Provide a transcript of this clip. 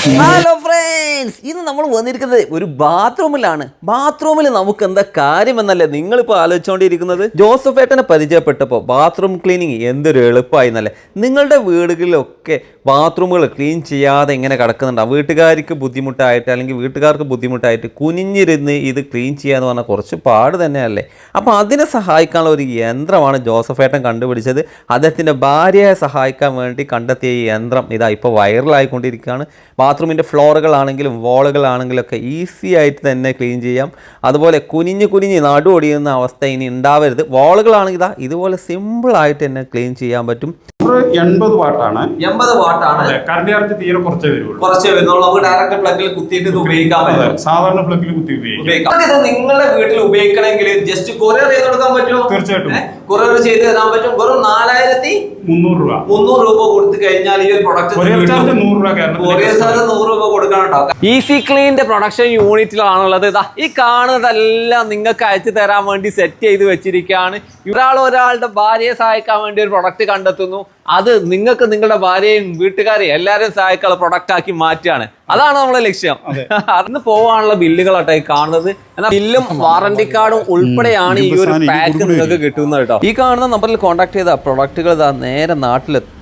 Hello friends, ഇന്ന് നമ്മൾ വന്നിരിക്കുന്നത് ഒരു ബാത്റൂമിലാണ്. ബാത്റൂമിൽ നമുക്ക് എന്താ കാര്യമെന്നല്ലേ നിങ്ങളിപ്പോൾ ആലോചിച്ചുകൊണ്ടിരിക്കുന്നത്. ജോസഫ് ഏട്ടനെ പരിചയപ്പെട്ടപ്പോൾ ബാത്റൂം ക്ലീനിങ് എന്തൊരു എളുപ്പമായി എന്നല്ലേ. നിങ്ങളുടെ വീടുകളിലൊക്കെ ബാത്റൂമുകൾ ക്ലീൻ ചെയ്യാതെ ഇങ്ങനെ കിടക്കുന്നുണ്ടാവും. വീട്ടുകാർക്ക് ബുദ്ധിമുട്ടായിട്ട് അല്ലെങ്കിൽ വീട്ടുകാർക്ക് ബുദ്ധിമുട്ടായിട്ട് കുനിഞ്ഞിരുന്ന് ഇത് ക്ലീൻ ചെയ്യാന്ന് പറഞ്ഞാൽ കുറച്ച് പാട് തന്നെയല്ലേ. അപ്പോൾ അതിനെ സഹായിക്കാനുള്ള ഒരു യന്ത്രമാണ് ജോസഫ് ഏട്ടൻ കണ്ടുപിടിച്ചത്. അദ്ദേഹത്തിൻ്റെ ഭാര്യയെ സഹായിക്കാൻ വേണ്ടി കണ്ടെത്തിയ ഈ യന്ത്രം ഇതാ ഇപ്പോൾ വൈറലായിക്കൊണ്ടിരിക്കുകയാണ്. ബാത്റൂമിൻ്റെ ഫ്ലോറുകളാണെങ്കിലും വോളുകളാണെങ്കിലും ഒക്കെ ഈസി ആയിട്ട് തന്നെ ക്ലീൻ ചെയ്യാം. അതുപോലെ കുനിഞ്ഞ് നടു ഒടിയുന്ന അവസ്ഥ ഇനി ഉണ്ടാവരുത്. വോളുകളാണെങ്കിൽ ഇതാ ഇതുപോലെ സിമ്പിളായിട്ട് തന്നെ ക്ലീൻ ചെയ്യാൻ പറ്റും. 80 വാട്ടാണ്. 80 വാട്ടാണ്. കറണ്ട് ചാർജ് തീരെ കുറച്ചേ വരുന്നുള്ളൂ. നമുക്ക് ഡയറക്റ്റ് പ്ലഗിൽ കുത്തിയിട്ട് ഇത് ഉപയോഗിക്കാൻ പറ്റും. സാധാരണ പ്ലഗിൽ കുത്തി ഉപയോഗിക്കാം. ഇത് നിങ്ങളുടെ വീട്ടിൽ ഉപയോഗിക്കണമെങ്കിൽ ജസ്റ്റ് കൊറിയർ ചെയ്ത് കൊടുക്കാൻ പറ്റുമോ? തീർച്ചയായിട്ടും കൊറിയർ ചെയ്ത് തരാൻ പറ്റും. വെറും 4300 രൂപ കൊടുത്തു കഴിഞ്ഞാൽ ഈ ഒരു പ്രൊഡക്റ്റ് കൊറിയർ ചാർജ് 100 രൂപ കൊടുക്കണം കേട്ടോ. ഈസി ക്ലീനിന്റെ പ്രൊഡക്ഷൻ യൂണിറ്റിലാണുള്ളത്. ഈ കാണുന്നതെല്ലാം നിങ്ങൾക്ക് അയച്ചു തരാൻ വേണ്ടി സെറ്റ് ചെയ്ത് വെച്ചിരിക്കുകയാണ്. ഒരാളുടെ ഭാര്യയെ സഹായിക്കാൻ വേണ്ടി ഒരു പ്രൊഡക്റ്റ് കണ്ടെത്തുന്നു. അത് നിങ്ങൾക്ക് നിങ്ങളുടെ ഭാര്യയും വീട്ടുകാരെയും എല്ലാവരെയും സഹായിക്കാനുള്ള പ്രൊഡക്റ്റ് ആക്കി മാറ്റുകയാണ്. അതാണ് നമ്മളെ ലക്ഷ്യം. അതിന് പോകാനുള്ള ബില്ലുകളാട്ടോ ഈ കാണുന്നത്. എന്നാൽ ബില്ലും വാറന്റി കാർഡും ഉൾപ്പെടെയാണ് ഈ ഒരു പാക്ക് നിങ്ങൾക്ക് കിട്ടുന്നത് കേട്ടോ. ഈ കാണുന്ന നമ്പറിൽ കോൺടാക്ട് ചെയ്ത പ്രൊഡക്റ്റുകൾ നേരെ നാട്ടിലെത്തും.